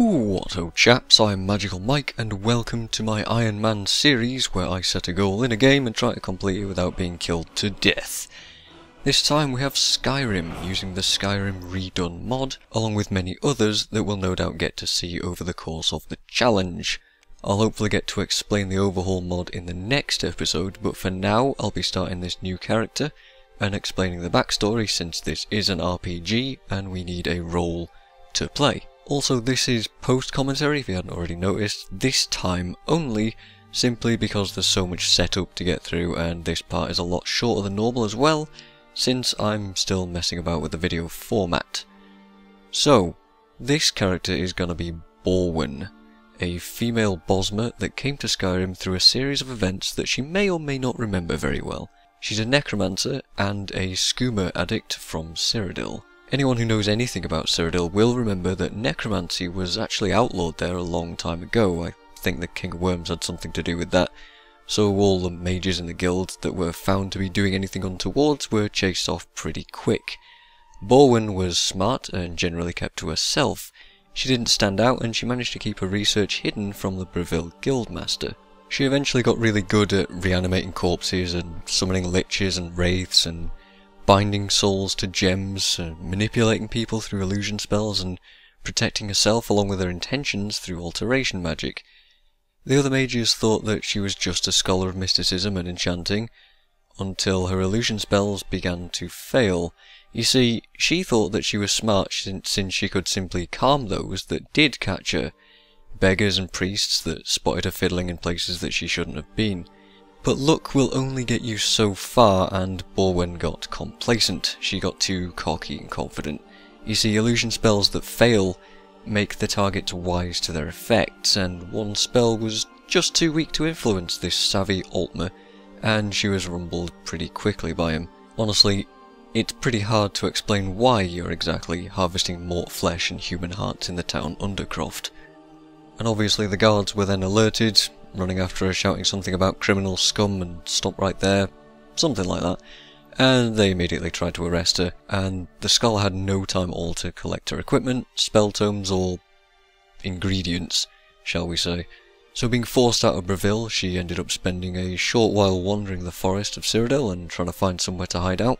What ho chaps, I'm Magical Mike and welcome to my Iron Man series where I set a goal in a game and try to complete it without being killed to death. This time we have Skyrim, using the Skyrim Redone mod, along with many others that we'll no doubt get to see over the course of the challenge. I'll hopefully get to explain the overhaul mod in the next episode, but for now I'll be starting this new character and explaining the backstory since this is an RPG and we need a role to play. Also, this is post-commentary, if you hadn't already noticed, this time only, simply because there's so much setup to get through and this part is a lot shorter than normal as well, since I'm still messing about with the video format. So, this character is going to be Borwen, a female Bosmer that came to Skyrim through a series of events that she may or may not remember very well. She's a necromancer and a skooma addict from Cyrodiil. Anyone who knows anything about Cyrodiil will remember that necromancy was actually outlawed there a long time ago. I think the King of Worms had something to do with that. So all the mages in the guild that were found to be doing anything untoward were chased off pretty quick. Borwen was smart and generally kept to herself. She didn't stand out and she managed to keep her research hidden from the Breville Guildmaster. She eventually got really good at reanimating corpses and summoning liches and wraiths and binding souls to gems, manipulating people through illusion spells, and protecting herself along with her intentions through alteration magic. The other mages thought that she was just a scholar of mysticism and enchanting, until her illusion spells began to fail. You see, she thought that she was smart since she could simply calm those that did catch her, beggars and priests that spotted her fiddling in places that she shouldn't have been. But luck will only get you so far, and Borwen got complacent. She got too cocky and confident. You see, illusion spells that fail make the targets wise to their effects, and one spell was just too weak to influence this savvy Altmer, and she was rumbled pretty quickly by him. Honestly, it's pretty hard to explain why you're exactly harvesting mort flesh and human hearts in the town Undercroft. And obviously the guards were then alerted, running after her shouting something about criminal scum and stop right there, something like that, and they immediately tried to arrest her, and the scholar had no time at all to collect her equipment, spell tomes, or ingredients, shall we say. So being forced out of Breville, she ended up spending a short while wandering the forest of Cyrodiil and trying to find somewhere to hide out.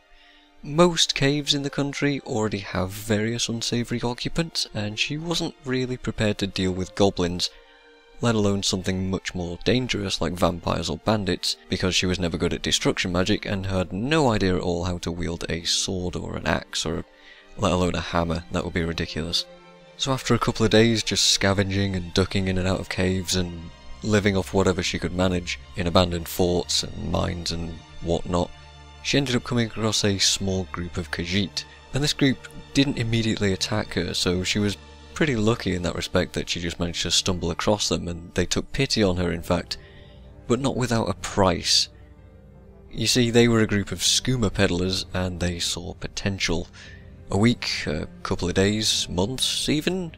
Most caves in the country already have various unsavoury occupants, and she wasn't really prepared to deal with goblins, let alone something much more dangerous like vampires or bandits, because she was never good at destruction magic and had no idea at all how to wield a sword or an axe, or let alone a hammer. That would be ridiculous. So after a couple of days just scavenging and ducking in and out of caves and living off whatever she could manage in abandoned forts and mines and whatnot, she ended up coming across a small group of Khajiit, and this group didn't immediately attack her, so she was pretty lucky in that respect that she just managed to stumble across them, and they took pity on her in fact, but not without a price. You see, they were a group of skooma peddlers and they saw potential. A week, a couple of days, months even?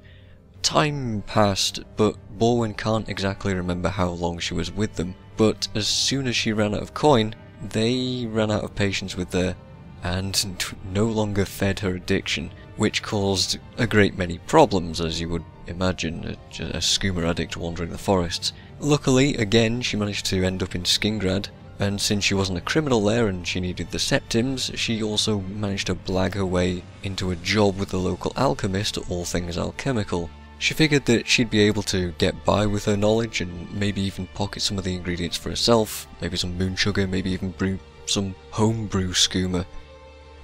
Time passed, but Borwen can't exactly remember how long she was with them, but as soon as she ran out of coin, they ran out of patience with her and no longer fed her addiction, which caused a great many problems, as you would imagine, a skooma addict wandering the forests. Luckily, again, she managed to end up in Skingrad, and since she wasn't a criminal there and she needed the septims, she also managed to blag her way into a job with the local alchemist, all things alchemical. She figured that she'd be able to get by with her knowledge and maybe even pocket some of the ingredients for herself, maybe some moon sugar, maybe even brew some homebrew skooma.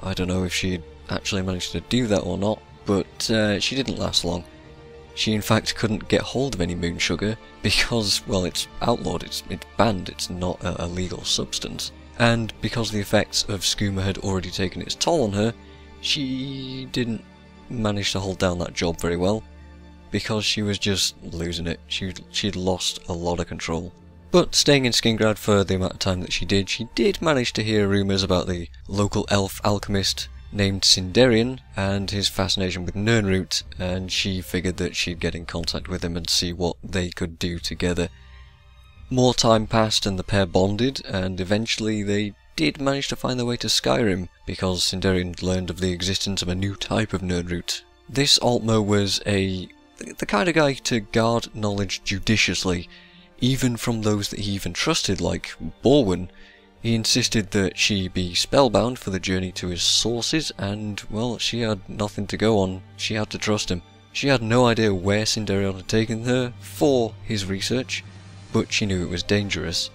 I don't know if she'd actually managed to do that or not, but she didn't last long. She in fact couldn't get hold of any moon sugar because, well, it's outlawed, it's banned, it's not a legal substance. And because the effects of skooma had already taken its toll on her, she didn't manage to hold down that job very well, because she was just losing it. She'd lost a lot of control. But staying in Skingrad for the amount of time that she did manage to hear rumours about the local elf alchemist named Sindarian and his fascination with Nirnroot, and she figured that she'd get in contact with him and see what they could do together. More time passed and the pair bonded, and eventually they did manage to find their way to Skyrim, because Sindarian learned of the existence of a new type of Nirnroot. This Altmer was a the kind of guy to guard knowledge judiciously, even from those that he even trusted, like Borwin. He insisted that she be spellbound for the journey to his sources, and, well, she had nothing to go on. She had to trust him. She had no idea where Sindarion had taken her for his research, but she knew it was dangerous.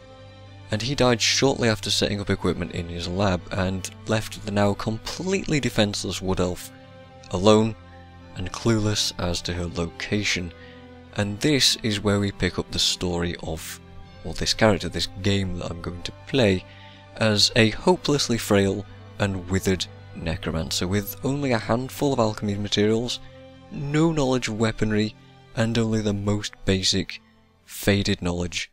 And he died shortly after setting up equipment in his lab, and left the now completely defenseless Wood Elf alone and clueless as to her location. And this is where we pick up the story of, well, this character, this game that I'm going to play, as a hopelessly frail and withered necromancer with only a handful of alchemy materials, no knowledge of weaponry, and only the most basic, faded knowledge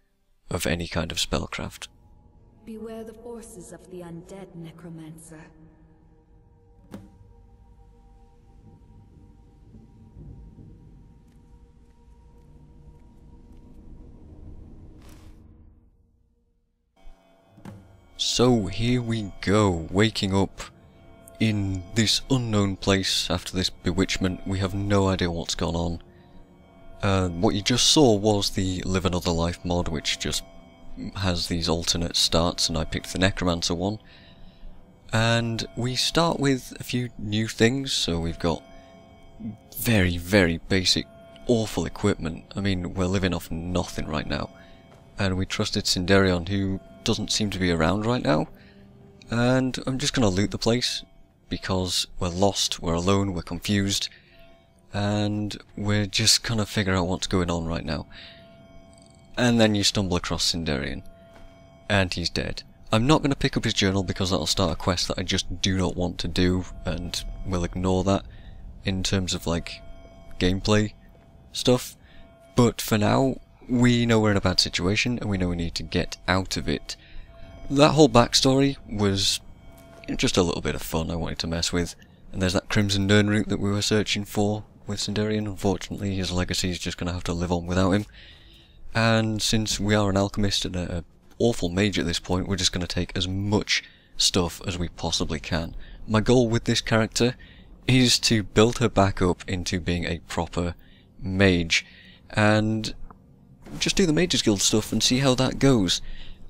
of any kind of spellcraft. Beware the forces of the undead, Necromancer. So here we go, waking up in this unknown place after this bewitchment. We have no idea what's gone on. What you just saw was the Live Another Life mod, which just has these alternate starts, and I picked the Necromancer one. And we start with a few new things, so we've got very, very basic, awful equipment. I mean, we're living off nothing right now. And we trusted Sindarion, who doesn't seem to be around right now. And I'm just going to loot the place, because we're lost, we're alone, we're confused, and we're just gonna figure out what's going on right now. And then you stumble across Sindarion, and he's dead. I'm not going to pick up his journal because that'll start a quest that I just do not want to do, and we'll ignore that in terms of, like, gameplay stuff. But for now, we know we're in a bad situation, and we know we need to get out of it. That whole backstory was just a little bit of fun I wanted to mess with. And there's that Crimson Nern route that we were searching for with Sindarion. Unfortunately, his legacy is just going to have to live on without him. And since we are an alchemist and an awful mage at this point, we're just going to take as much stuff as we possibly can. My goal with this character is to build her back up into being a proper mage, and just do the Mages Guild stuff and see how that goes.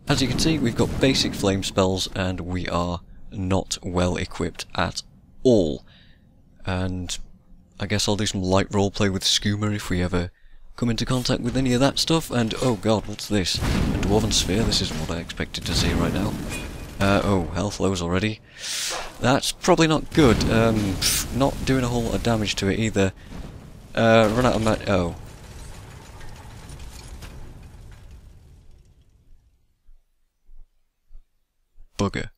As you can see, we've got basic flame spells, and we are not well equipped at all. And I guess I'll do some light roleplay with Skooma if we ever come into contact with any of that stuff. And oh god, what's this? A Dwarven Sphere? This is what I expected to see right now. Oh, health lows already. That's probably not good. Not doing a whole lot of damage to it either. Run out of oh. Bugger.